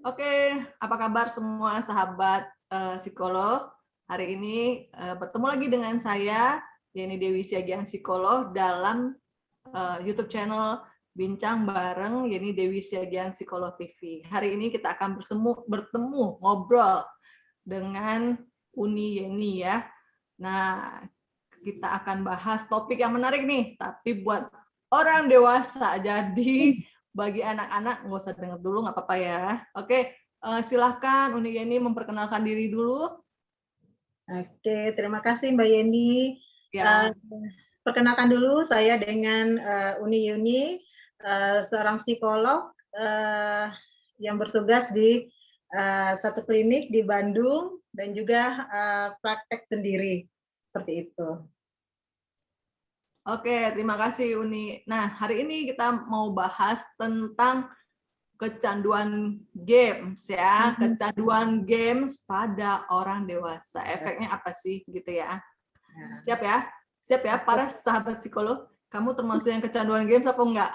Oke, apa kabar semua sahabat psikolog? Hari ini bertemu lagi dengan saya, Yeni Dewi Siagian Psikolog dalam YouTube channel Bincang Bareng Yeni Dewi Siagian Psikolog TV. Hari ini kita akan bertemu ngobrol dengan Uni Yeni ya. Nah, kita akan bahas topik yang menarik nih, tapi buat orang dewasa. Jadi bagi anak-anak nggak usah dengar dulu, nggak apa-apa ya. Oke, silahkan Uni Yeni memperkenalkan diri dulu. Oke, terima kasih Mbak Yeni. Ya, Perkenalkan dulu saya dengan Uni Yuni, seorang psikolog yang bertugas di satu klinik di Bandung dan juga praktek sendiri, seperti itu. oke, terima kasih Uni. Nah, hari ini kita mau bahas tentang kecanduan games ya, kecanduan games pada orang dewasa. Efeknya apa sih gitu ya? Siap ya? Siap ya para sahabat psikolog? Kamu termasuk yang kecanduan games apa enggak?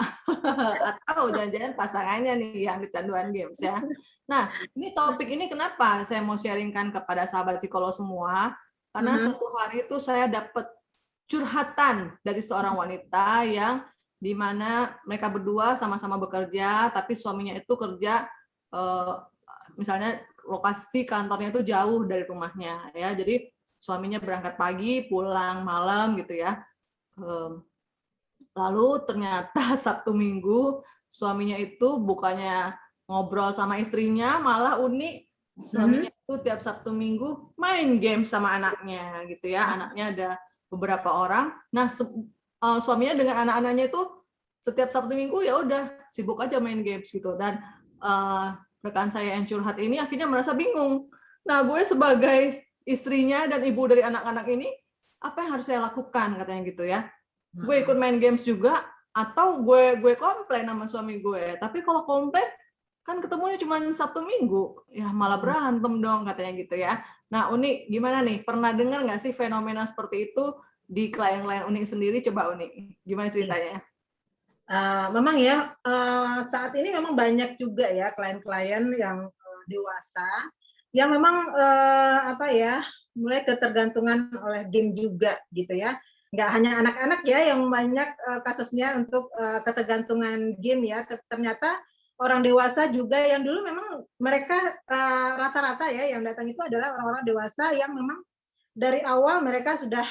Atau jangan-jangan pasangannya nih yang kecanduan games ya. Nah, ini topik ini kenapa saya mau sharingkan kepada sahabat psikolog semua? Karena suatu hari itu saya dapat curhatan dari seorang wanita yang di mana mereka berdua sama-sama bekerja, tapi suaminya itu kerja misalnya lokasi kantornya itu jauh dari rumahnya ya. Jadi suaminya berangkat pagi, pulang malam gitu ya. Lalu ternyata Sabtu Minggu suaminya itu bukannya ngobrol sama istrinya, malah unik suaminya itu tiap Sabtu Minggu main game sama anaknya gitu ya. Anaknya ada beberapa orang. Nah, suaminya dengan anak-anaknya itu setiap Sabtu Minggu ya udah sibuk aja main games gitu. Dan rekan saya yang curhat ini akhirnya merasa bingung. Nah, gue sebagai istrinya dan ibu dari anak-anak ini, apa yang harus saya lakukan katanya gitu ya. Gue ikut main games juga atau gue komplain sama suami gue. Tapi kalau komplain kan ketemunya cuma Sabtu Minggu, ya malah berantem dong katanya gitu ya. Nah Uni gimana nih? Pernah dengar nggak sih fenomena seperti itu di klien-klien Uni sendiri? Coba Uni, gimana ceritanya? Memang ya, saat ini memang banyak juga ya klien-klien yang dewasa yang memang apa ya, mulai ketergantungan oleh game juga gitu ya. Nggak hanya anak-anak ya yang banyak kasusnya untuk ketergantungan game ya. Ternyata orang dewasa juga yang dulu memang mereka rata-rata ya yang datang itu adalah orang-orang dewasa yang memang dari awal mereka sudah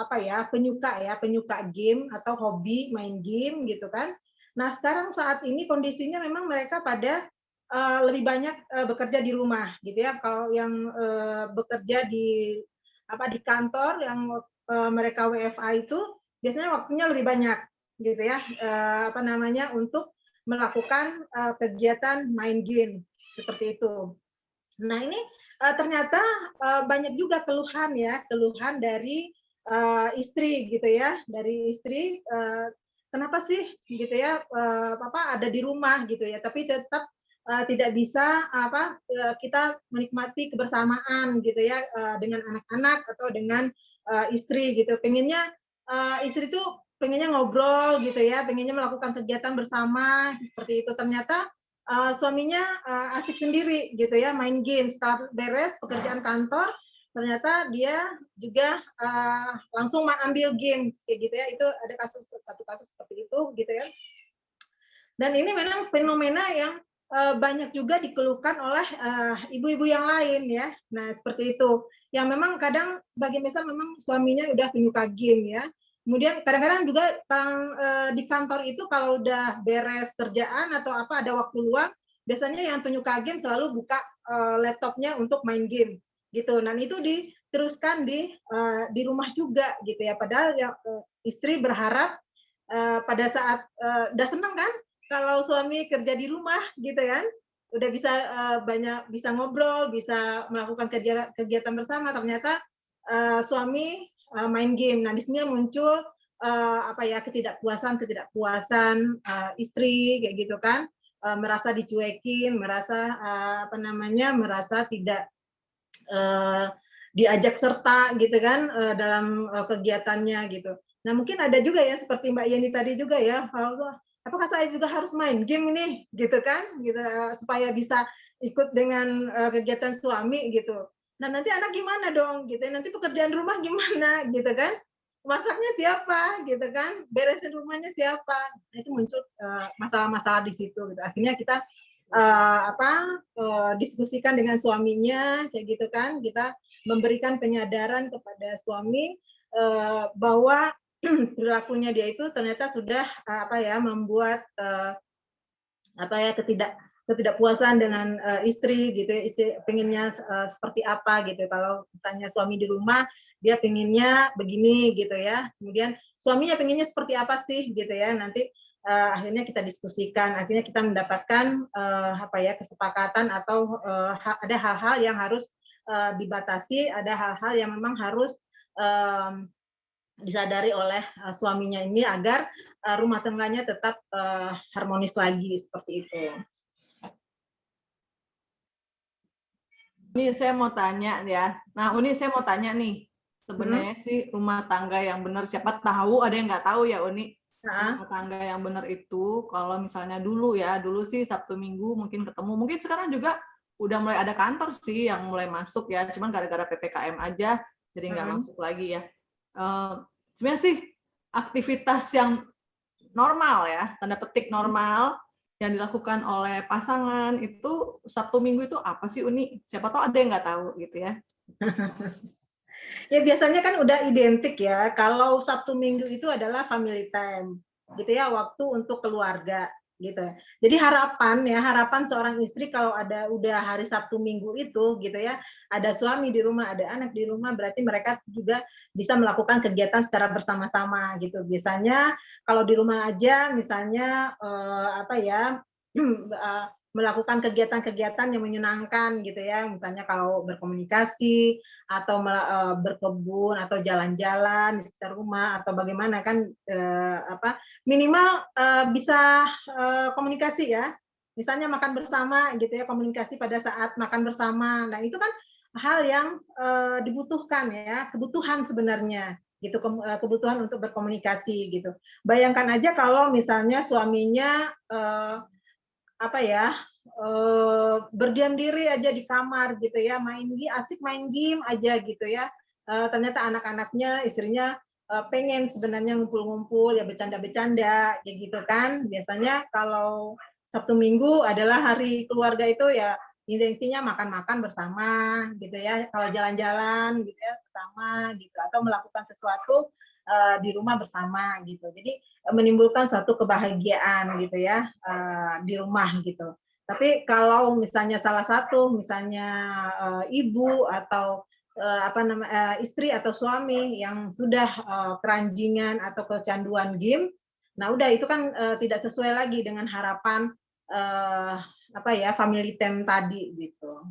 apa ya penyuka game atau hobi main game gitu kan. Nah sekarang saat ini kondisinya memang mereka pada lebih banyak bekerja di rumah gitu ya. Kalau yang bekerja di di kantor yang mereka WFA itu biasanya waktunya lebih banyak gitu ya untuk melakukan kegiatan main game seperti itu. Nah ini ternyata banyak juga keluhan ya, keluhan dari istri gitu ya, dari istri kenapa sih gitu ya, ada di rumah gitu ya, tapi tetap tidak bisa kita menikmati kebersamaan gitu ya dengan anak-anak atau dengan istri gitu. Pengennya istri tuh pengennya ngobrol gitu ya, pengennya melakukan kegiatan bersama seperti itu. Ternyata suaminya asik sendiri gitu ya main game setelah beres pekerjaan kantor ternyata dia juga langsung ambil game kayak gitu ya itu ada satu kasus seperti itu gitu ya dan ini memang fenomena yang banyak juga dikeluhkan oleh ibu-ibu yang lain ya nah seperti itu yang memang kadang sebagai misal memang suaminya udah penyuka game ya. Kemudian kadang-kadang juga di kantor itu kalau udah beres kerjaan atau apa ada waktu luang, biasanya yang penyuka game selalu buka laptopnya untuk main game gitu. Nah itu diteruskan di rumah juga gitu ya. Padahal yang istri berharap pada saat udah seneng kan kalau suami kerja di rumah gitu kan, udah bisa banyak bisa ngobrol, bisa melakukan kegiatan bersama. Ternyata suami main game. Nah, di sini muncul ketidakpuasan istri kayak gitu kan, merasa dicuekin, merasa merasa tidak diajak serta gitu kan dalam kegiatannya gitu. Nah, mungkin ada juga ya seperti Mbak Yeni tadi juga ya, apakah saya juga harus main game nih, gitu kan, gitu, supaya bisa ikut dengan kegiatan suami gitu. Nah nanti anak gimana dong, gitu. Nanti pekerjaan rumah gimana, gitu kan? Masaknya siapa, gitu kan? Beresin rumahnya siapa? Nah, itu muncul masalah-masalah di situ. Gitu. Akhirnya kita diskusikan dengan suaminya, kayak gitu kan? Kita memberikan penyadaran kepada suami bahwa perilakunya dia itu ternyata sudah membuat ketidakpuasan dengan istri gitu ya, istri pengennya seperti apa gitu. Kalau misalnya suami di rumah dia pengennya begini gitu ya, kemudian suaminya pengennya seperti apa sih gitu ya, nanti akhirnya kita diskusikan, akhirnya kita mendapatkan kesepakatan atau ada hal-hal yang harus dibatasi, ada hal-hal yang memang harus disadari oleh suaminya ini agar rumah tangganya tetap harmonis lagi seperti itu. Ini saya mau tanya ya. Nah, Uni saya mau tanya nih. Sebenarnya sih rumah tangga yang benar, siapa tahu ada yang nggak tahu ya Uni. Rumah tangga yang benar itu kalau misalnya dulu sih Sabtu Minggu mungkin ketemu. Mungkin sekarang juga udah mulai ada kantor sih yang mulai masuk ya. Cuman gara-gara PPKM aja jadi nggak masuk lagi ya. Sebenarnya sih aktivitas yang normal ya, tanda petik normal yang dilakukan oleh pasangan itu Sabtu Minggu itu apa sih Uni? Siapa tahu ada yang nggak tahu gitu ya. Ya biasanya kan udah identik ya, kalau Sabtu Minggu itu adalah family time, gitu ya, waktu untuk keluarga, gitu. Jadi harapan seorang istri kalau udah hari Sabtu Minggu itu, gitu ya, ada suami di rumah, ada anak di rumah, berarti mereka juga bisa melakukan kegiatan secara bersama-sama, gitu. Biasanya kalau di rumah aja, misalnya melakukan kegiatan-kegiatan yang menyenangkan, gitu ya, misalnya kalau berkomunikasi atau berkebun atau jalan-jalan di sekitar rumah atau bagaimana kan minimal bisa komunikasi ya, misalnya makan bersama gitu ya, komunikasi pada saat makan bersama. Nah itu kan hal yang dibutuhkan ya, kebutuhan sebenarnya gitu, kebutuhan untuk berkomunikasi gitu. Bayangkan aja kalau misalnya suaminya berdiam diri aja di kamar gitu ya, asik main game aja gitu ya. Ternyata anak-anaknya, istrinya pengen sebenarnya ngumpul-ngumpul ya, bercanda-bercanda kayak gitu kan. Biasanya kalau Sabtu Minggu adalah hari keluarga itu ya, intinya makan-makan bersama gitu ya. Kalau jalan-jalan gitu ya bersama gitu, atau melakukan sesuatu di rumah bersama gitu. Jadi menimbulkan suatu kebahagiaan gitu ya di rumah gitu. Tapi kalau misalnya salah satu, misalnya ibu atau istri atau suami yang sudah keranjingan atau kecanduan game, nah udah itu kan tidak sesuai lagi dengan harapan family time tadi gitu.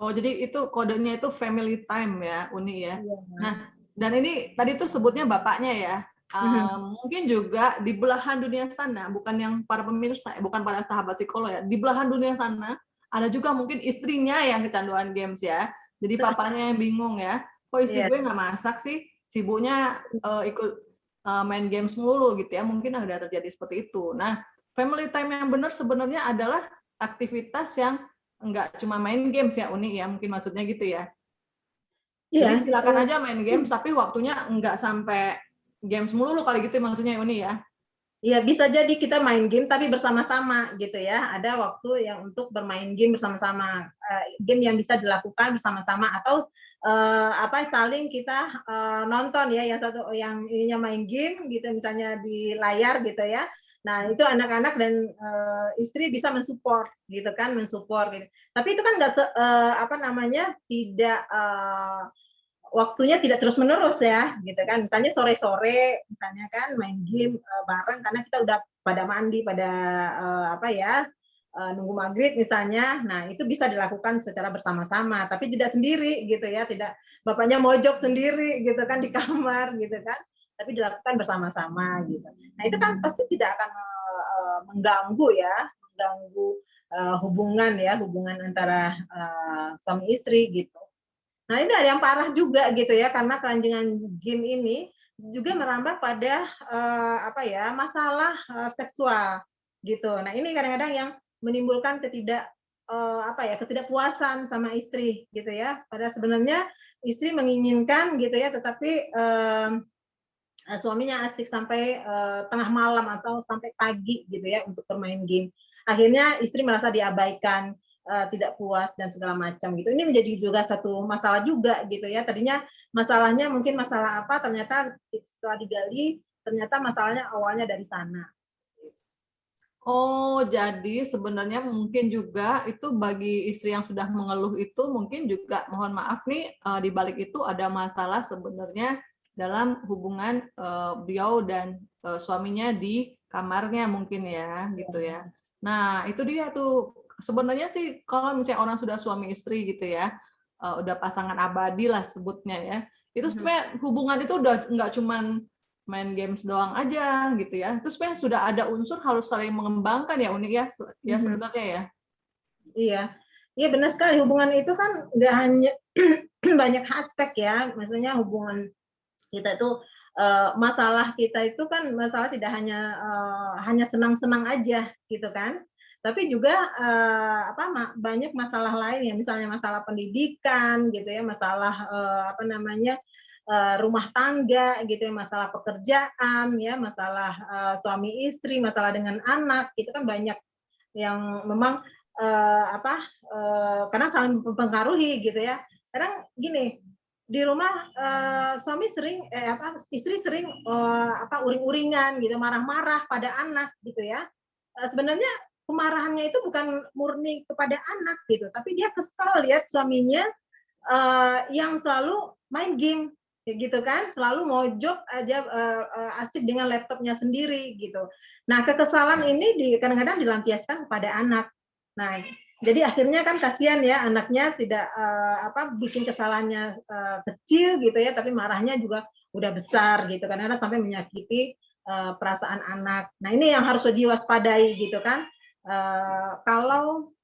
Oh, jadi itu kodenya itu family time ya, Uni ya. Iya. Nah, dan ini tadi tuh sebutnya bapaknya ya. Mungkin juga di belahan dunia sana, bukan yang para pemirsa, bukan para sahabat psikolog ya, di belahan dunia sana ada juga mungkin istrinya yang kecanduan games ya. Jadi papanya yang bingung ya, kok istri gue nggak masak sih, sibuknya ikut main games mulu gitu ya. Mungkin ada terjadi seperti itu. Nah, family time yang benar sebenarnya adalah aktivitas yang enggak cuma main games ya Uni ya, mungkin maksudnya gitu ya. Jadi silakan aja main games, tapi waktunya enggak sampai games melulu kali gitu maksudnya Uni ya. Iya, bisa jadi kita main game tapi bersama-sama gitu ya. Ada waktu yang untuk bermain game bersama-sama. Game yang bisa dilakukan bersama-sama atau saling kita nonton ya, yang ininya main game gitu misalnya di layar gitu ya. Nah, itu anak-anak dan istri bisa mensupport gitu kan, mensupport gitu. Tapi itu kan enggak tidak waktunya tidak terus-menerus ya, gitu kan. Misalnya sore-sore, misalnya kan main game bareng karena kita udah pada mandi, pada nunggu maghrib misalnya. Nah, itu bisa dilakukan secara bersama-sama, tapi tidak sendiri gitu ya, tidak bapaknya mojok sendiri gitu kan di kamar gitu kan, tapi dilakukan bersama-sama gitu. Nah, itu kan pasti tidak akan mengganggu hubungan antara suami istri gitu. Nah ini ada yang parah juga gitu ya, karena keranjingan game ini juga merambah pada apa ya, masalah seksual gitu. Nah, ini kadang-kadang yang menimbulkan apa ya, ketidakpuasan sama istri gitu ya. Padahal sebenarnya istri menginginkan gitu ya, tetapi suaminya asik sampai tengah malam atau sampai pagi gitu ya untuk bermain game. Akhirnya istri merasa diabaikan, tidak puas dan segala macam gitu. Ini menjadi juga satu masalah juga gitu ya. Tadinya masalahnya mungkin masalah apa, ternyata setelah digali ternyata masalahnya awalnya dari sana. Oh, jadi sebenarnya mungkin juga itu bagi istri yang sudah mengeluh itu mungkin juga mohon maaf nih di balik itu ada masalah sebenarnya dalam hubungan beliau dan suaminya di kamarnya mungkin ya gitu ya. Nah, itu dia tuh sebenarnya sih kalau misalnya orang sudah suami istri gitu ya, udah pasangan abadi lah sebutnya ya. Itu sebenarnya hubungan itu udah nggak cuman main games doang aja gitu ya. Terus sebenarnya sudah ada unsur harus saling mengembangkan ya Uni ya, ya sebenarnya ya. Iya, iya benar sekali. Hubungan itu kan nggak hanya banyak aspek ya. Maksudnya hubungan kita itu masalah kita itu kan masalah tidak hanya senang-senang aja gitu kan. Tapi juga apa banyak masalah lain ya, misalnya masalah pendidikan gitu ya, masalah apa namanya rumah tangga gitu ya, masalah pekerjaan ya, masalah suami istri, masalah dengan anak, itu kan banyak yang memang apa karena saling mempengaruhi gitu ya. Kadang gini, di rumah suami sering apa istri sering apa uring-uringan gitu, marah-marah pada anak gitu ya. Sebenarnya kemarahannya itu bukan murni kepada anak gitu, tapi dia kesal lihat suaminya yang selalu main game kayak gitu kan, selalu mojok aja asik dengan laptopnya sendiri gitu. Nah, kekesalan ini kadang-kadang dilampiaskan kepada anak. Nah, jadi akhirnya kan kasihan ya anaknya tidak apa bikin kesalahannya kecil gitu ya, tapi marahnya juga udah besar gitu kan, karena sampai menyakiti perasaan anak. Nah, ini yang harus diwaspadai gitu kan. Kalau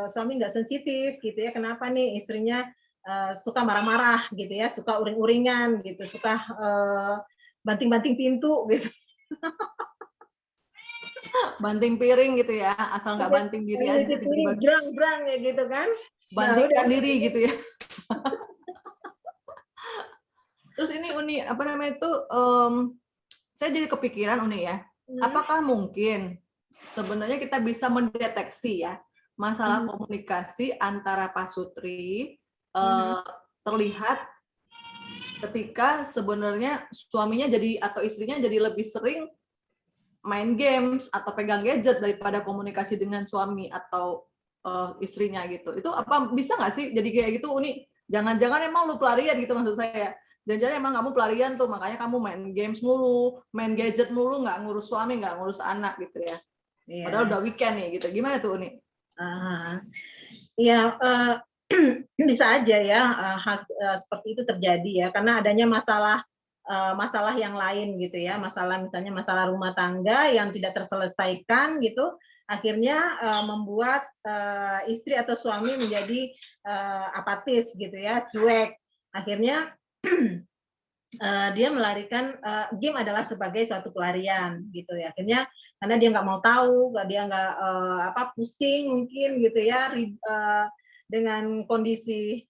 suami nggak sensitif gitu ya, kenapa nih istrinya suka marah-marah gitu ya, suka uring-uringan gitu, suka banting-banting pintu gitu. Banting piring gitu ya, asal nggak banting diri aja tiba-tiba Brang-brang ya gitu kan. Nah, udah. bantingkan diri gitu ya. Terus ini Uni apa namanya itu saya jadi kepikiran Uni ya, apakah mungkin sebenarnya kita bisa mendeteksi ya masalah komunikasi antara Pak Sutri terlihat ketika sebenarnya suaminya jadi atau istrinya jadi lebih sering main games atau pegang gadget daripada komunikasi dengan suami atau istrinya gitu. Itu apa bisa nggak sih jadi kayak gitu Uni? Jangan-jangan emang lu pelarian gitu maksud saya. Jangan-jangan emang kamu pelarian tuh makanya kamu main games mulu, main gadget mulu, nggak ngurus suami, nggak ngurus anak gitu ya. Padahal udah weekend nih gitu. Gimana tuh Uni? Ya bisa aja ya seperti itu terjadi ya karena adanya masalah yang lain gitu ya, misalnya masalah rumah tangga yang tidak terselesaikan gitu, akhirnya membuat istri atau suami menjadi apatis gitu ya, cuek. Akhirnya dia melarikan game adalah sebagai suatu pelarian gitu ya. Akhirnya karena dia nggak mau tahu, dia nggak apa pusing mungkin gitu ya dengan kondisi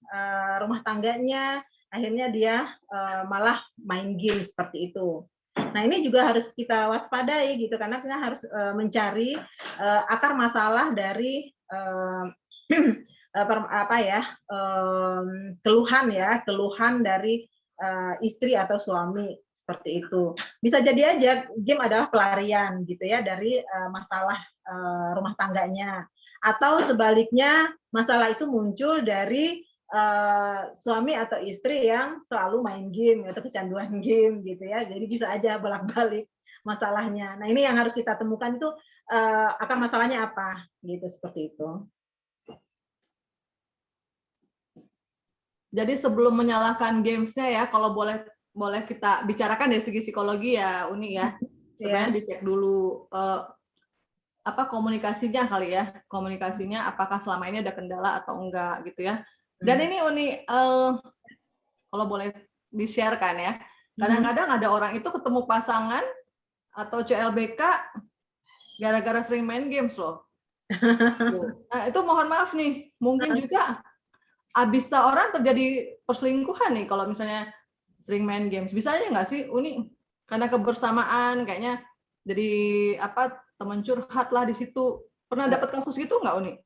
rumah tangganya, akhirnya dia malah main game seperti itu. Nah, ini juga harus kita waspadai gitu karena kita harus mencari akar masalah dari apa ya keluhan dari istri atau suami seperti itu. Bisa jadi aja game adalah pelarian gitu ya dari masalah rumah tangganya. Atau sebaliknya masalah itu muncul dari suami atau istri yang selalu main game atau kecanduan game gitu ya. Jadi bisa aja bolak-balik masalahnya. Nah, ini yang harus kita temukan itu akar masalahnya apa gitu seperti itu. Jadi sebelum menyalahkan gamesnya ya, kalau boleh kita bicarakan dari segi psikologi ya, Uni ya. Sebenarnya dicek dulu apa komunikasinya kali ya, komunikasinya apakah selama ini ada kendala atau enggak gitu ya. Dan ini Uni kalau boleh di-share kan ya, Kadang-kadang ada orang itu ketemu pasangan atau CLBK gara-gara sering main games loh. Nah, itu mohon maaf nih, mungkin juga bisa orang terjadi perselingkuhan nih kalau misalnya sering main games. Bisa aja nggak sih, Uni? Karena kebersamaan kayaknya jadi teman curhat lah di situ. Pernah dapat kasus gitu nggak, Uni?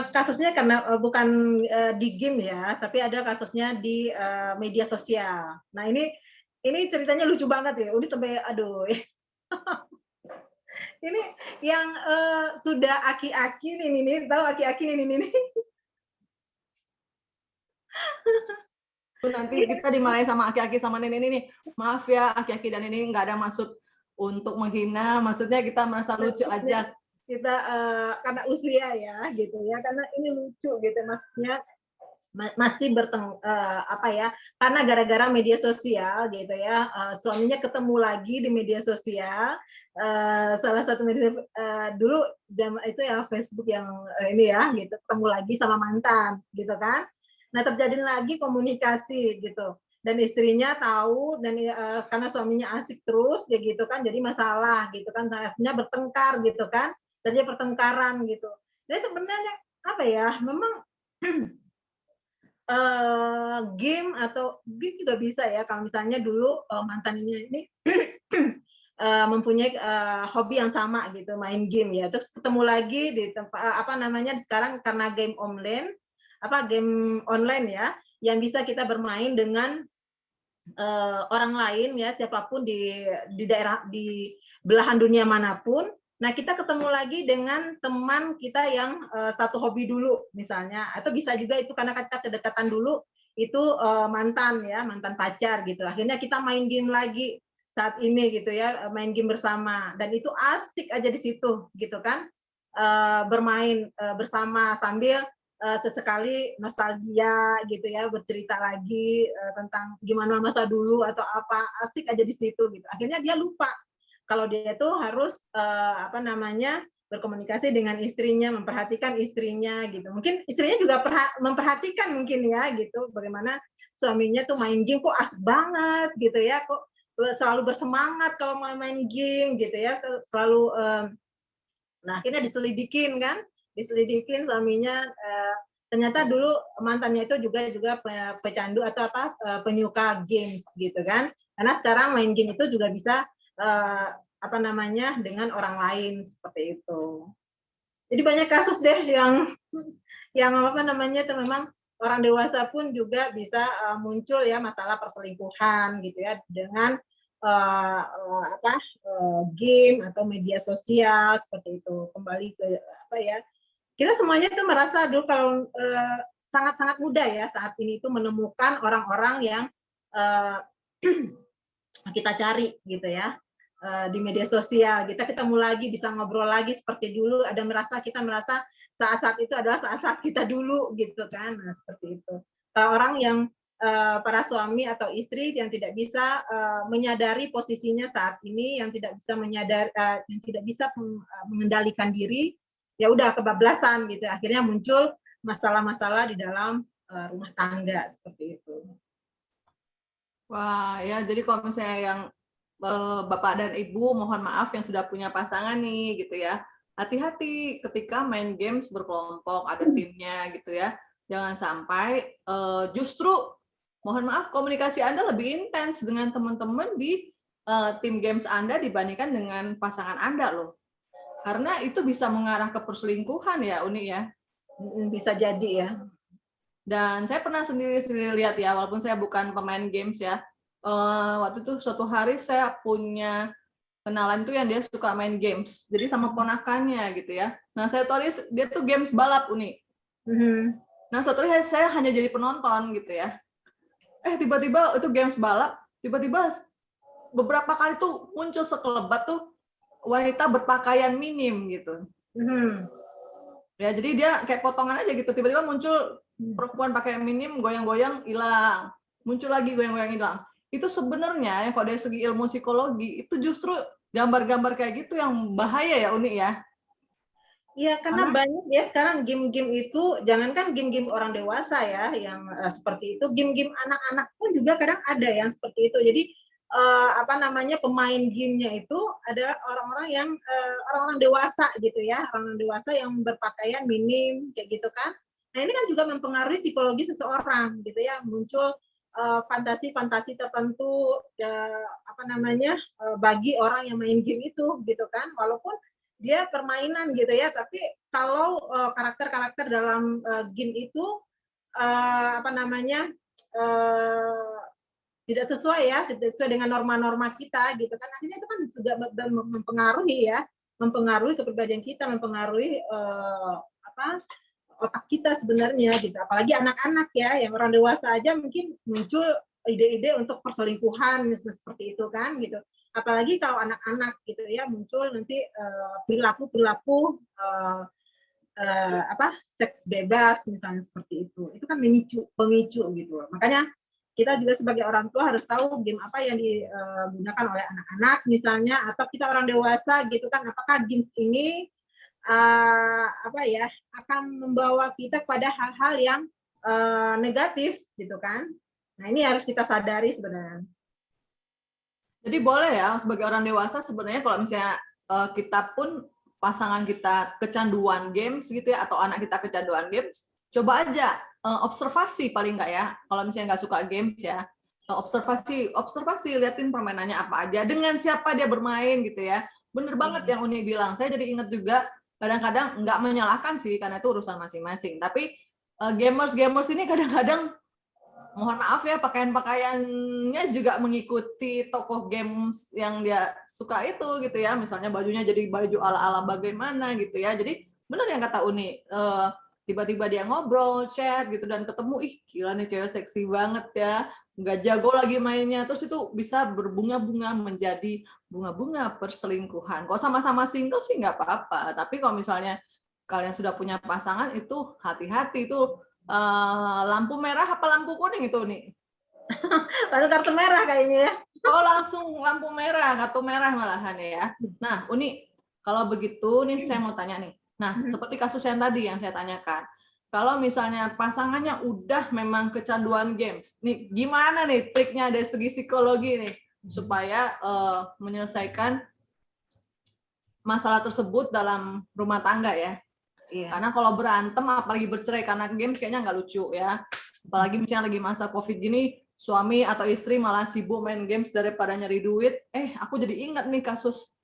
Kasusnya karena bukan di game ya, tapi ada kasusnya di media sosial. Nah ini ceritanya lucu banget ya. Udah sampai aduh. Ini yang sudah aki-aki nih, tahu aki-aki nih. Nanti kita dimarahin sama aki-aki sama nenek ini. Maaf ya, aki-aki dan ini nggak ada maksud untuk menghina. Maksudnya kita merasa lucu aja. Kita karena usia ya, gitu ya. Karena ini lucu gitu, maksudnya masih karena gara-gara media sosial gitu ya, suaminya ketemu lagi di media sosial, salah satu media dulu itu ya Facebook yang ini ya gitu, ketemu lagi sama mantan gitu kan. Nah terjadi lagi komunikasi gitu, dan istrinya tahu, dan karena suaminya asik terus ya gitu kan, jadi masalah gitu kan, akhirnya bertengkar gitu kan, terjadi pertengkaran gitu. Jadi sebenarnya apa ya, memang game atau game juga bisa ya, kalau misalnya dulu mantannya ini mempunyai hobi yang sama gitu, main game ya, terus ketemu lagi di tempat sekarang karena game online ya, yang bisa kita bermain dengan orang lain ya, siapapun di daerah, di belahan dunia manapun. Nah, kita ketemu lagi dengan teman kita yang satu hobi dulu misalnya, atau bisa juga itu karena kita kedekatan dulu, itu mantan pacar gitu. Akhirnya kita main game lagi saat ini gitu ya, main game bersama, dan itu asik aja di situ gitu kan, bermain bersama sambil sesekali nostalgia gitu ya, bercerita lagi tentang gimana masa dulu atau apa, asik aja di situ gitu. Akhirnya dia lupa kalau dia tuh harus berkomunikasi dengan istrinya, memperhatikan istrinya gitu. Mungkin istrinya juga memperhatikan mungkin ya gitu, bagaimana suaminya tuh main game kok asik banget gitu ya, kok selalu bersemangat kalau main game gitu ya, selalu nah akhirnya diselidikin suaminya, ternyata dulu mantannya itu juga pecandu atau penyuka games gitu kan. Karena sekarang main game itu juga bisa dengan orang lain seperti itu. Jadi banyak kasus deh yang memang orang dewasa pun juga bisa muncul ya masalah perselingkuhan gitu ya, dengan game atau media sosial seperti itu. Kembali ke kita semuanya tuh merasa dulu kalau sangat-sangat mudah ya saat ini itu menemukan orang-orang yang kita cari gitu ya, di media sosial. Kita ketemu lagi, bisa ngobrol lagi seperti dulu, kita merasa saat-saat itu adalah saat-saat kita dulu gitu kan. Nah, seperti itu. Orang yang para suami atau istri yang tidak bisa menyadari posisinya saat ini, yang tidak bisa mengendalikan diri, ya udah kebablasan gitu. Akhirnya muncul masalah-masalah di dalam rumah tangga seperti itu. Wah, ya jadi kalau misalnya yang Bapak dan Ibu, mohon maaf yang sudah punya pasangan nih gitu ya. Hati-hati ketika main games berkelompok, ada timnya gitu ya. Jangan sampai justru mohon maaf komunikasi Anda lebih intens dengan teman-teman di tim games Anda dibandingkan dengan pasangan Anda loh. Karena itu bisa mengarah ke perselingkuhan ya, Uni ya. Bisa jadi ya. Dan saya pernah sendiri lihat ya, walaupun saya bukan pemain games ya. Waktu itu suatu hari saya punya kenalan tuh yang dia suka main games. Jadi sama ponakannya gitu ya. Nah, saya tahu dia tuh games balap, Uni. Nah, suatu hari saya hanya jadi penonton gitu ya. Tiba-tiba itu games balap, tiba-tiba beberapa kali tuh muncul sekelebat tuh wanita berpakaian minim gitu. Ya, jadi dia kayak potongan aja gitu. Tiba-tiba muncul perempuan pakai minim, goyang-goyang, hilang. Muncul lagi, goyang-goyang, hilang. Itu sebenarnya ya kalau dari segi ilmu psikologi, itu justru gambar-gambar kayak gitu yang bahaya ya, Uni ya? Iya, karena banyak ya sekarang game-game itu, jangankan game-game orang dewasa ya, yang seperti itu, game-game anak-anak pun juga kadang ada yang seperti itu. Jadi apa namanya, pemain gamenya itu ada orang-orang yang orang-orang dewasa gitu ya, orang dewasa yang berpakaian minim kayak gitu kan. Nah ini kan juga mempengaruhi psikologi seseorang gitu ya, muncul fantasi-fantasi tertentu apa namanya bagi orang yang main game itu gitu kan, walaupun dia permainan gitu ya, tapi kalau karakter-karakter dalam game itu apa namanya tidak sesuai ya, tidak sesuai dengan norma-norma kita gitu kan, akhirnya itu kan juga mempengaruhi ya, mempengaruhi kepribadian kita, mempengaruhi apa otak kita sebenarnya gitu. Apalagi anak-anak ya, yang orang dewasa aja mungkin muncul ide-ide untuk perselingkuhan seperti itu kan gitu. Apalagi kalau anak-anak gitu ya, muncul nanti perilaku-perilaku apa seks bebas misalnya seperti itu. Itu kan pemicu gitu. Makanya kita juga sebagai orang tua harus tahu game apa yang digunakan oleh anak-anak misalnya, atau kita orang dewasa gitu kan, apakah games ini apa ya akan membawa kita pada hal-hal yang negatif gitu kan. Nah ini harus kita sadari sebenarnya. Jadi boleh ya sebagai orang dewasa sebenarnya kalau misalnya kita pun pasangan kita kecanduan games gitu ya, atau anak kita kecanduan games, coba aja observasi paling nggak ya, kalau misalnya nggak suka games ya, observasi liatin permainannya apa aja, dengan siapa dia bermain gitu ya. Bener banget yang Uni bilang, saya jadi ingat juga kadang-kadang nggak menyalahkan sih karena itu urusan masing-masing, tapi gamers ini kadang-kadang mohon maaf ya, pakaian-pakaiannya juga mengikuti tokoh games yang dia suka itu gitu ya. Misalnya bajunya jadi baju ala-ala bagaimana gitu ya. Jadi benar yang kata Uni, tiba-tiba dia ngobrol, chat gitu dan ketemu, ih gila nih cewek seksi banget ya, nggak jago lagi mainnya, terus itu bisa berbunga-bunga menjadi bunga-bunga perselingkuhan. Kalau sama-sama single sih nggak apa-apa, tapi kalau misalnya kalian sudah punya pasangan itu hati-hati itu. Lampu merah apa lampu kuning itu nih? Lalu kartu merah kayaknya ya. Oh langsung lampu merah, kartu merah malahan ya. Nah Uni, kalau begitu nih saya mau tanya nih. Nah seperti kasus yang tadi yang saya tanyakan, kalau misalnya pasangannya udah memang kecanduan games, nih gimana nih triknya dari segi psikologi nih supaya menyelesaikan masalah tersebut dalam rumah tangga ya? Iya. Karena kalau berantem, apalagi bercerai karena games, kayaknya nggak lucu ya. Apalagi misalnya lagi masa COVID gini, suami atau istri malah sibuk main games daripada nyari duit. Aku jadi ingat nih kasus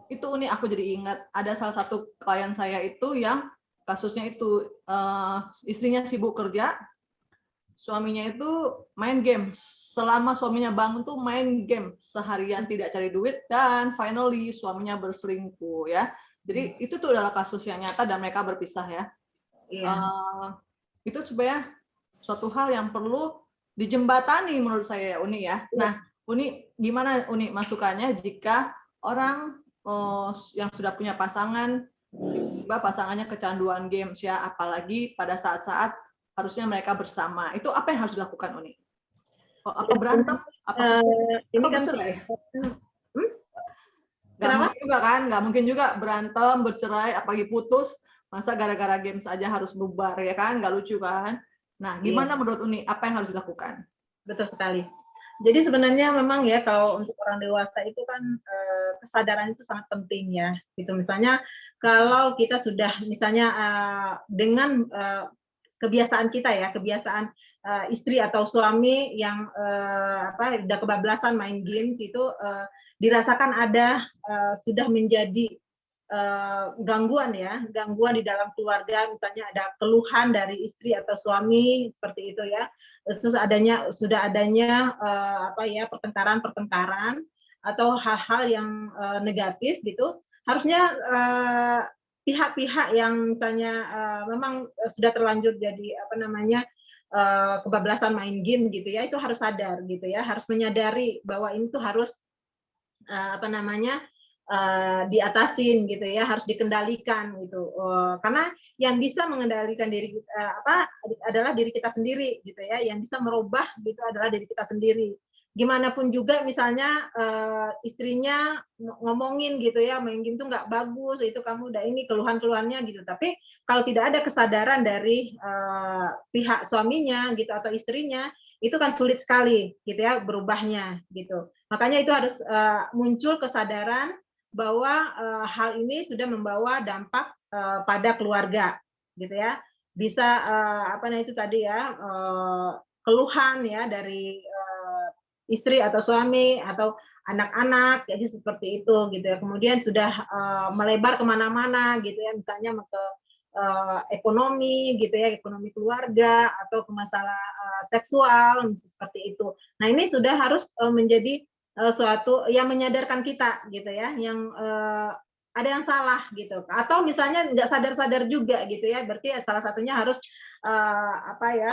itu nih, aku jadi ingat ada salah satu klien saya itu yang kasusnya itu istrinya sibuk kerja, suaminya itu main games. Selama suaminya bangun tuh main game seharian tidak cari duit dan finally suaminya berselingkuh ya. Jadi itu tuh adalah kasus yang nyata dan mereka berpisah ya. Iya. Itu sebenarnya suatu hal yang perlu dijembatani menurut saya ya Uni ya. Nah Uni gimana Uni masukannya jika orang yang sudah punya pasangan, tiba pasangannya kecanduan games ya, apalagi pada saat-saat harusnya mereka bersama, itu apa yang harus dilakukan Uni? Apa berantem? Apa bercerai? Nggak mungkin juga kan, nggak mungkin juga berantem, bercerai, apalagi putus, masa gara-gara games aja harus bubar ya kan, nggak lucu kan? Nah, gimana menurut Uni, apa yang harus dilakukan? Betul sekali. Jadi sebenarnya memang ya kalau untuk orang dewasa itu kan kesadaran itu sangat penting ya. Gitu misalnya kalau kita sudah misalnya dengan kebiasaan kita ya, kebiasaan istri atau suami yang udah kebablasan main games itu dirasakan ada sudah menjadi gangguan di dalam keluarga, misalnya ada keluhan dari istri atau suami seperti itu ya, terus sudah adanya pertengkaran atau hal-hal yang negatif gitu, harusnya pihak-pihak yang misalnya memang sudah terlanjur jadi kebablasan main game gitu ya, itu harus sadar gitu ya, harus menyadari bahwa ini tuh harus diatasin gitu ya, harus dikendalikan gitu. Karena yang bisa mengendalikan diri kita adalah diri kita sendiri gitu ya, yang bisa merubah gitu adalah diri kita sendiri. gimana pun juga misalnya istrinya ngomongin gitu ya, main game tuh nggak bagus, itu kamu udah ini keluhan-keluhannya gitu. Tapi kalau tidak ada kesadaran dari pihak suaminya gitu atau istrinya, itu kan sulit sekali gitu ya berubahnya gitu. Makanya itu harus muncul kesadaran bahwa hal ini sudah membawa dampak pada keluarga gitu ya. Bisa apa namanya itu tadi ya, keluhan ya dari istri atau suami atau anak-anak, jadi seperti itu gitu ya. Kemudian sudah melebar kemana-mana gitu ya, misalnya ke ekonomi gitu ya, ekonomi keluarga atau ke masalah seksual seperti itu. Nah ini sudah harus menjadi suatu yang menyadarkan kita gitu ya, yang ada yang salah gitu. Atau misalnya nggak sadar-sadar juga gitu ya, berarti salah satunya harus apa ya,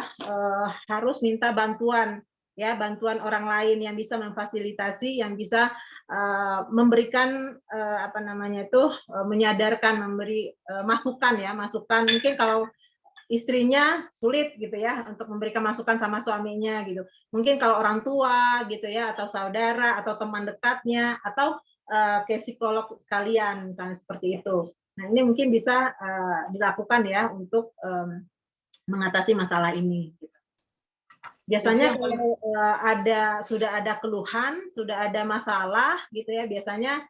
harus minta bantuan ya, bantuan orang lain yang bisa memfasilitasi, yang bisa memberikan apa namanya itu, menyadarkan, memberi masukan ya, masukan mungkin kalau istrinya sulit gitu ya untuk memberikan masukan sama suaminya gitu. Mungkin kalau orang tua gitu ya, atau saudara atau teman dekatnya atau ke psikolog sekalian misalnya seperti itu. Nah, ini mungkin bisa dilakukan ya untuk mengatasi masalah ini. Jadi Biasanya yang paling kalau sudah ada keluhan, sudah ada masalah gitu ya, biasanya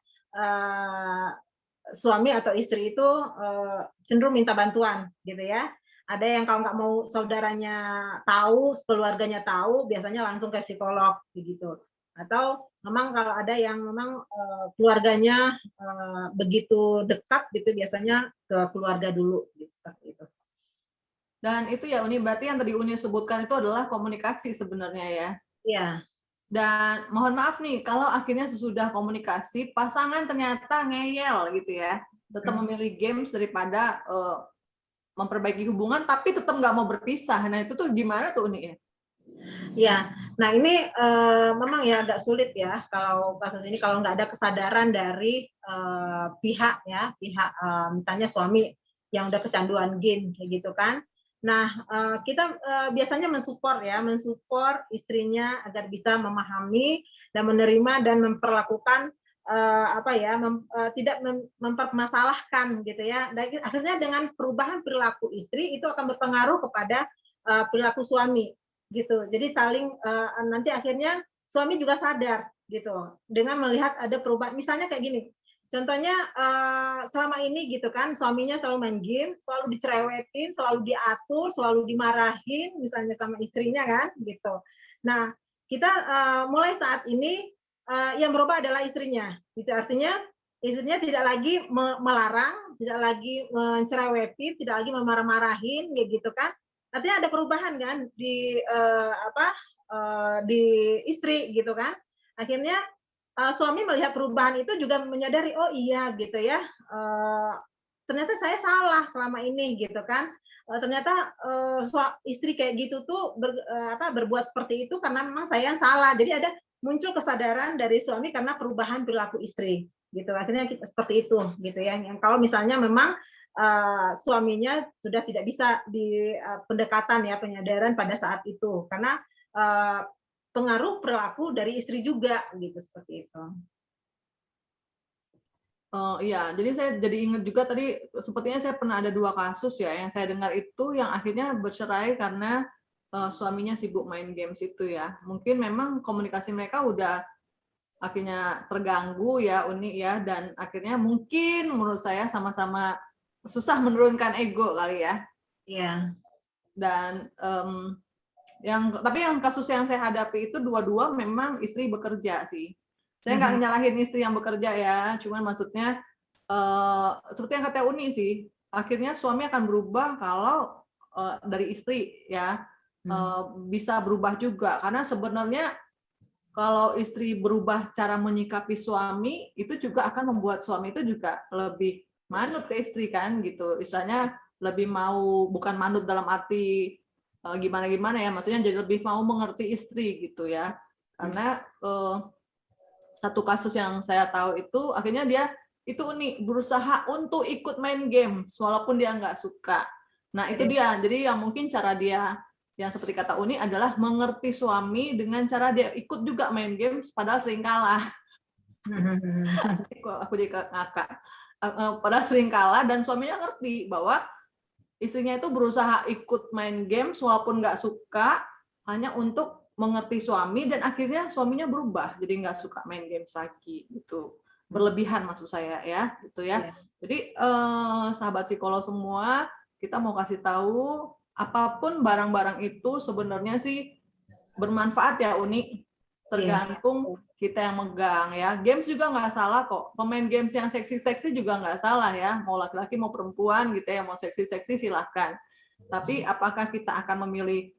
suami atau istri itu cenderung minta bantuan gitu ya. Ada yang kalau nggak mau saudaranya tahu, keluarganya tahu, biasanya langsung ke psikolog begitu. Atau memang kalau ada yang memang keluarganya begitu dekat gitu, biasanya ke keluarga dulu gitu, seperti itu. dan itu ya Uni, berarti yang tadi Uni sebutkan itu adalah komunikasi sebenarnya ya. Iya. Dan mohon maaf nih, kalau akhirnya sesudah komunikasi, pasangan ternyata ngeyel gitu ya, tetap memilih games daripada memperbaiki hubungan, tapi tetap nggak mau berpisah. Nah itu tuh gimana tuh Uni ya? Ya, nah ini memang ya agak sulit ya kalau kasus ini kalau nggak ada kesadaran dari pihak ya, pihak misalnya suami yang udah kecanduan game kayak gitu kan. Nah, kita biasanya mensupport ya, mensupport istrinya agar bisa memahami dan menerima dan memperlakukan apa ya, tidak mempermasalahkan gitu ya. Dan akhirnya dengan perubahan perilaku istri itu akan berpengaruh kepada perilaku suami gitu. Jadi saling nanti akhirnya suami juga sadar gitu dengan melihat ada perubahan. Misalnya kayak gini, contohnya selama ini gitu kan suaminya selalu main game, selalu dicerewetin, selalu diatur, selalu dimarahin misalnya sama istrinya kan gitu. Nah kita mulai saat ini yang berubah adalah istrinya. Itu artinya istrinya tidak lagi melarang, tidak lagi mencereweti, tidak lagi memarah-marahin gitu kan. Artinya ada perubahan kan di di istri gitu kan. Akhirnya suami melihat perubahan itu juga menyadari oh iya gitu ya. Ternyata saya salah selama ini gitu kan. Ternyata istri kayak gitu tuh berbuat seperti itu karena memang saya yang salah. Jadi ada muncul kesadaran dari suami karena perubahan perilaku istri gitu. Akhirnya kita seperti itu gitu ya. Yang kalau misalnya memang suaminya sudah tidak bisa di pendekatan ya penyadaran pada saat itu karena pengaruh perilaku dari istri juga gitu seperti itu. Oh iya, jadi saya jadi ingat juga tadi sepertinya saya pernah ada 2 kasus ya yang saya dengar itu yang akhirnya bercerai karena suaminya sibuk main games itu ya. Mungkin memang komunikasi mereka udah akhirnya terganggu ya Uni ya, dan akhirnya mungkin menurut saya sama-sama susah menurunkan ego kali ya. Iya. Dan tapi yang kasus yang saya hadapi itu dua-dua memang istri bekerja sih. Saya nggak nyalahin istri yang bekerja ya, cuman maksudnya seperti yang kata Uni sih, akhirnya suami akan berubah kalau dari istri ya bisa berubah juga, karena sebenarnya kalau istri berubah cara menyikapi suami itu juga akan membuat suami itu juga lebih manut ke istri kan gitu, istilahnya lebih mau, bukan manut dalam arti gimana-gimana ya, maksudnya jadi lebih mau mengerti istri gitu ya, karena satu kasus yang saya tahu itu akhirnya dia itu Uni berusaha untuk ikut main game walaupun dia nggak suka. Nah itu dia, jadi yang mungkin cara dia yang seperti kata Uni adalah mengerti suami dengan cara dia ikut juga main games padahal sering kalah. Aku jadi ngakak. Padahal sering kalah dan suaminya ngerti bahwa istrinya itu berusaha ikut main games walaupun nggak suka hanya untuk mengerti suami dan akhirnya suaminya berubah jadi nggak suka main games lagi gitu. Berlebihan maksud saya ya gitu ya. Jadi sahabat psikolog semua, kita mau kasih tahu apapun barang-barang itu sebenarnya sih bermanfaat ya Uni, tergantung kita yang megang ya. Games juga nggak salah kok. Pemain games yang seksi-seksi juga nggak salah ya. Mau laki-laki mau perempuan gitu ya, mau seksi-seksi silahkan. Tapi apakah kita akan memilih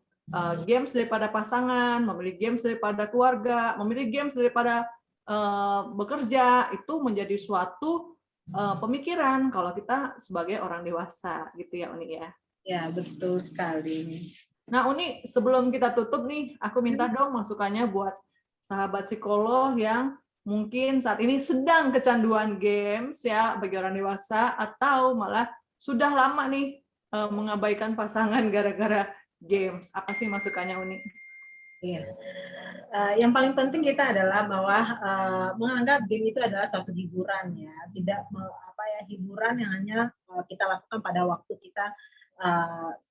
games daripada pasangan, memilih games daripada keluarga, memilih games daripada bekerja, itu menjadi suatu pemikiran kalau kita sebagai orang dewasa gitu ya Uni ya. Ya, betul sekali. Nah Uni, sebelum kita tutup nih, aku minta dong masukannya buat sahabat psikolog yang mungkin saat ini sedang kecanduan games ya bagi orang dewasa atau malah sudah lama nih mengabaikan pasangan gara-gara games. Apa sih masukannya Uni? Iya. Yang paling penting kita adalah bahwa menganggap game itu adalah suatu hiburan ya, tidak hiburan yang hanya kita lakukan pada waktu kita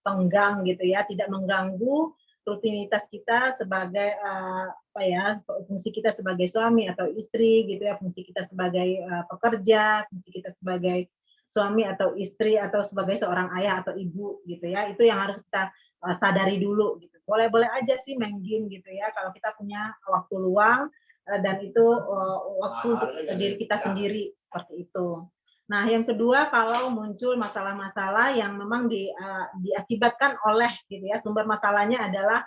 senggang gitu ya, tidak mengganggu rutinitas kita sebagai fungsi kita sebagai suami atau istri gitu ya, fungsi kita sebagai pekerja, fungsi kita sebagai suami atau istri atau sebagai seorang ayah atau ibu gitu ya, itu yang harus kita sadari dulu gitu. Boleh-boleh aja sih main game gitu ya kalau kita punya waktu luang dan itu waktu untuk diri kita sendiri seperti itu. Nah, yang kedua kalau muncul masalah-masalah yang memang diakibatkan oleh gitu ya, sumber masalahnya adalah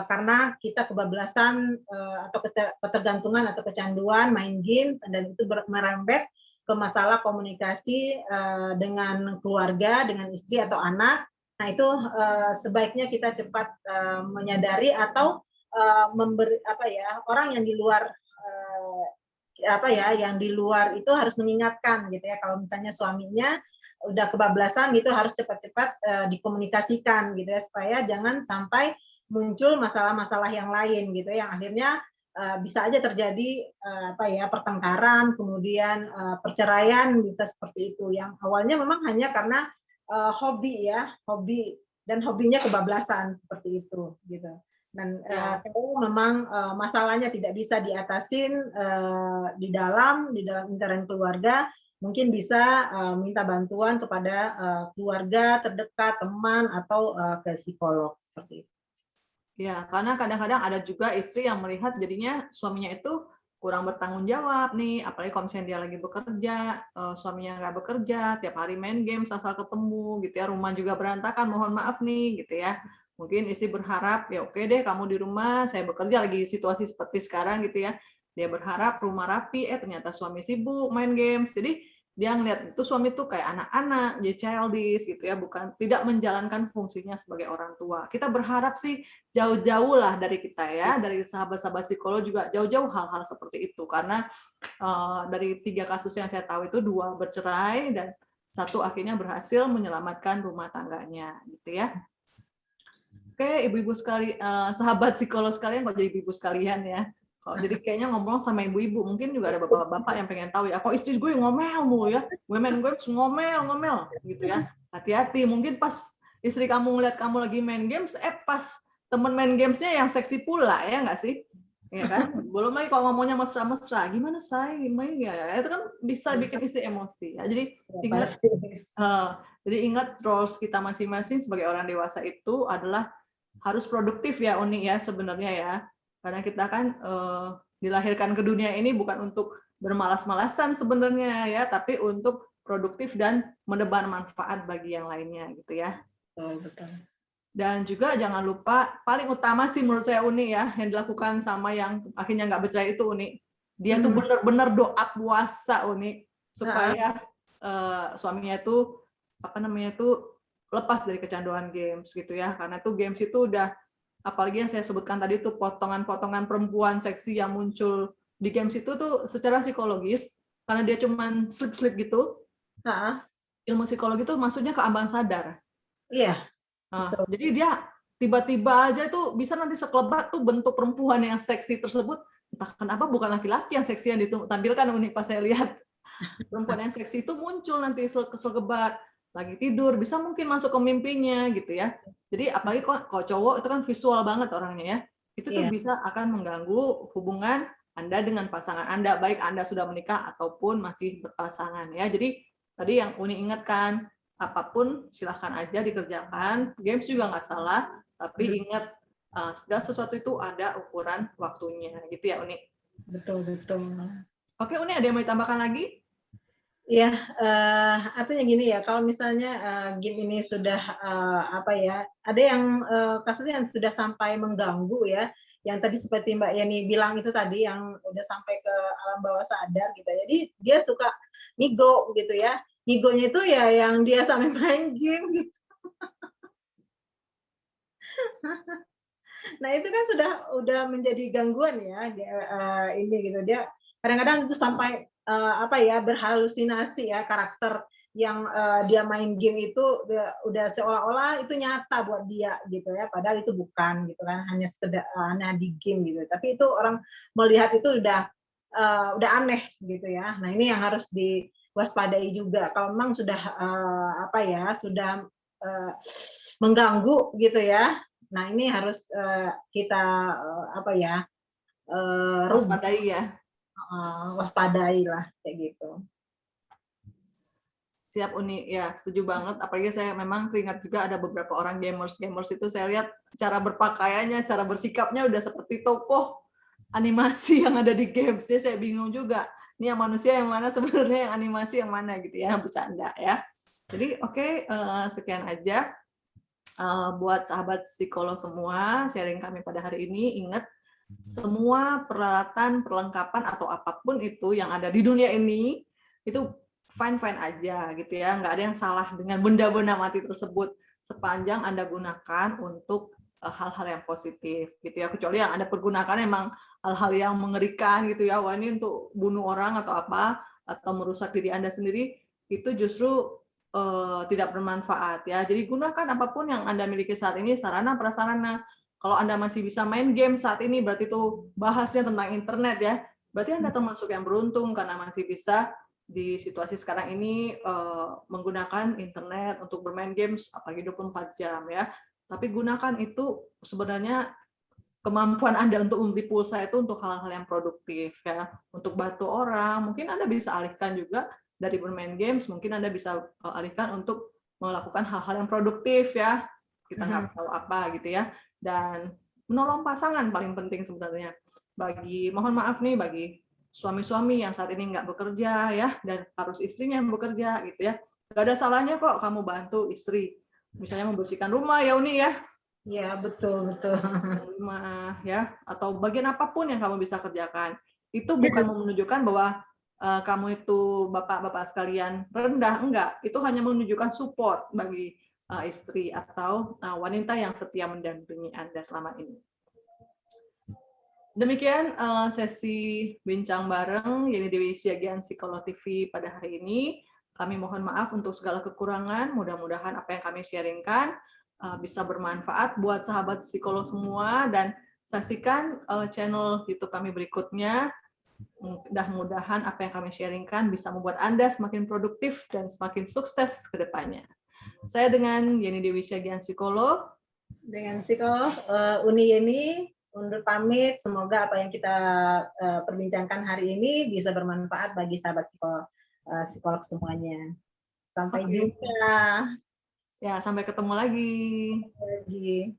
karena kita kebablasan atau ketergantungan atau kecanduan main game dan itu merembet ke masalah komunikasi dengan keluarga, dengan istri atau anak. Nah, itu sebaiknya kita cepat menyadari atau memberi orang yang di luar yang di luar itu harus mengingatkan gitu ya, kalau misalnya suaminya udah kebablasan gitu harus cepat-cepat dikomunikasikan gitu ya, supaya jangan sampai muncul masalah-masalah yang lain gitu yang akhirnya bisa aja terjadi pertengkaran, kemudian perceraian bisa seperti itu, yang awalnya memang hanya karena hobi dan hobinya kebablasan seperti itu gitu. Dan kalau memang masalahnya tidak bisa diatasin di dalam lingkaran keluarga, mungkin bisa minta bantuan kepada keluarga terdekat, teman atau ke psikolog seperti itu. Ya, karena kadang-kadang ada juga istri yang melihat jadinya suaminya itu kurang bertanggung jawab nih, apalagi kalau misalnya dia lagi bekerja, suaminya nggak bekerja, tiap hari main game asal ketemu gitu ya, rumah juga berantakan, mohon maaf nih gitu ya. Mungkin istri berharap, ya oke deh kamu di rumah, saya bekerja lagi situasi seperti sekarang gitu ya. Dia berharap rumah rapi, ternyata suami sibuk main games. Jadi dia ngeliat itu suami tuh kayak anak-anak, jadi childish gitu ya, bukan tidak menjalankan fungsinya sebagai orang tua. Kita berharap sih jauh-jauh lah dari kita ya, dari sahabat-sahabat psikolog juga jauh-jauh hal-hal seperti itu. Karena dari 3 kasus yang saya tahu itu 2 bercerai dan 1 akhirnya berhasil menyelamatkan rumah tangganya gitu ya. Oke, ibu-ibu sekali, sahabat psikolog sekalian, kok jadi ibu sekalian ya. Jadi kayaknya ngomong sama ibu-ibu, mungkin juga ada bapak-bapak yang pengen tahu ya, kok istri gue ngomel mulu ya, women gue ngomel gitu ya. Hati-hati, mungkin pas istri kamu ngeliat kamu lagi main games, pas temen main gamesnya yang seksi pula ya nggak sih? Ya kan? Belum lagi kalau ngomongnya mesra-mesra, gimana say, main ya? Itu kan bisa bikin istri emosi. Ya, jadi ingat roles kita masing-masing sebagai orang dewasa itu adalah harus produktif ya Uni ya sebenarnya ya. Karena kita kan dilahirkan ke dunia ini bukan untuk bermalas-malasan sebenarnya ya, tapi untuk produktif dan menebar manfaat bagi yang lainnya gitu ya. Betul. Dan juga jangan lupa, paling utama sih menurut saya Uni ya, yang dilakukan sama yang akhirnya nggak bercerai itu Uni. Dia tuh benar-benar doa puasa Uni, supaya suaminya itu lepas dari kecanduan games gitu ya. Karena tuh games itu udah, apalagi yang saya sebutkan tadi tuh potongan-potongan perempuan seksi yang muncul di games itu tuh secara psikologis, karena dia cuman slip-slip gitu, ilmu psikologi itu maksudnya keambang sadar. Iya. Jadi dia tiba-tiba aja tuh bisa nanti sekelebat tuh bentuk perempuan yang seksi tersebut, entah kenapa bukan laki-laki yang seksi yang ditampilkan Uni, pas saya lihat. Perempuan yang seksi itu muncul nanti sekelebat, lagi tidur, bisa mungkin masuk ke mimpinya gitu ya. Jadi apalagi kalau cowok itu kan visual banget orangnya ya, itu tuh Iya. bisa akan mengganggu hubungan Anda dengan pasangan Anda, baik Anda sudah menikah ataupun masih berpasangan ya. Jadi tadi yang Uni ingatkan, apapun silahkan aja dikerjakan, games juga nggak salah, tapi ingat segala sesuatu itu ada ukuran waktunya gitu ya Uni. Betul, betul. Oke Uni, ada yang mau ditambahkan lagi? Iya, artinya gini ya, kalau misalnya, game ini sudah, apa ya, ada yang, kasusnya yang sudah sampai mengganggu ya, yang tadi seperti Mbak Yani bilang itu tadi, yang udah sampai ke alam bawah sadar gitu ya. Jadi dia suka ngigo gitu ya, ngigonya itu ya yang dia sampai main game gitu. Nah itu kan udah menjadi gangguan ya, ini gitu. Dia kadang-kadang itu sampai, apa ya, berhalusinasi ya karakter yang, dia main game itu udah seolah-olah itu nyata buat dia gitu ya, padahal itu bukan gitu kan, hanya sekedar hanya di game gitu. Tapi itu orang melihat itu udah aneh gitu ya. Nah ini yang harus diwaspadai juga. Kalau memang sudah, apa ya, sudah, mengganggu gitu ya, nah ini harus, kita, apa ya, rubah, Waspadai ya. waspadai lah kayak gitu. Siap Uni, ya setuju banget. Apalagi saya memang teringat juga ada beberapa orang gamers itu saya lihat cara berpakaiannya, cara bersikapnya udah seperti tokoh animasi yang ada di games. Jadi saya bingung juga, ini yang manusia yang mana sebenarnya, yang animasi yang mana gitu ya, bercanda ya. Jadi oke, sekian aja buat sahabat psikolog semua, sharing kami pada hari ini. Ingat, semua peralatan, perlengkapan atau apapun itu yang ada di dunia ini itu fine-fine aja gitu ya, nggak ada yang salah dengan benda-benda mati tersebut sepanjang Anda gunakan untuk hal-hal yang positif gitu ya, kecuali yang Anda pergunakan emang hal-hal yang mengerikan gitu ya, wah ini untuk bunuh orang atau apa, atau merusak diri Anda sendiri, itu justru tidak bermanfaat ya. Jadi gunakan apapun yang Anda miliki saat ini, sarana prasarana. Kalau Anda masih bisa main game saat ini, berarti itu bahasnya tentang internet ya. Berarti Anda termasuk yang beruntung karena masih bisa di situasi sekarang ini menggunakan internet untuk bermain games apalagi 24 jam ya. Tapi gunakan itu sebenarnya kemampuan Anda untuk membeli pulsa itu untuk hal-hal yang produktif ya. Untuk bantu orang, mungkin Anda bisa alihkan juga dari bermain games, mungkin Anda bisa alihkan untuk melakukan hal-hal yang produktif ya. Kita nggak tahu apa gitu ya. Dan menolong pasangan paling penting sebenarnya. Mohon maaf nih bagi suami-suami yang saat ini nggak bekerja ya, dan harus istrinya yang bekerja gitu ya. Nggak ada salahnya kok kamu bantu istri. Misalnya membersihkan rumah ya Uni ya. Iya, betul, betul. Rumah ya, atau bagian apapun yang kamu bisa kerjakan. Itu bukan menunjukkan bahwa kamu itu bapak-bapak sekalian rendah, enggak. Itu hanya menunjukkan support bagi istri atau wanita yang setia mendampingi Anda selama ini. Demikian sesi bincang bareng Yeni Dewi Siagian Psikolog TV pada hari ini. Kami mohon maaf untuk segala kekurangan. Mudah-mudahan apa yang kami sharingkan bisa bermanfaat buat sahabat psikolog semua, dan saksikan channel YouTube kami berikutnya. Mudah-mudahan apa yang kami sharingkan bisa membuat Anda semakin produktif dan semakin sukses ke depannya. Saya dengan Yeni Dewi Siagian Psikolog. Dengan psikolog Uni Yeni undur pamit. Semoga apa yang kita perbincangkan hari ini bisa bermanfaat bagi sahabat psikolog semuanya. Sampai jumpa. Ya, sampai ketemu lagi. Lagi.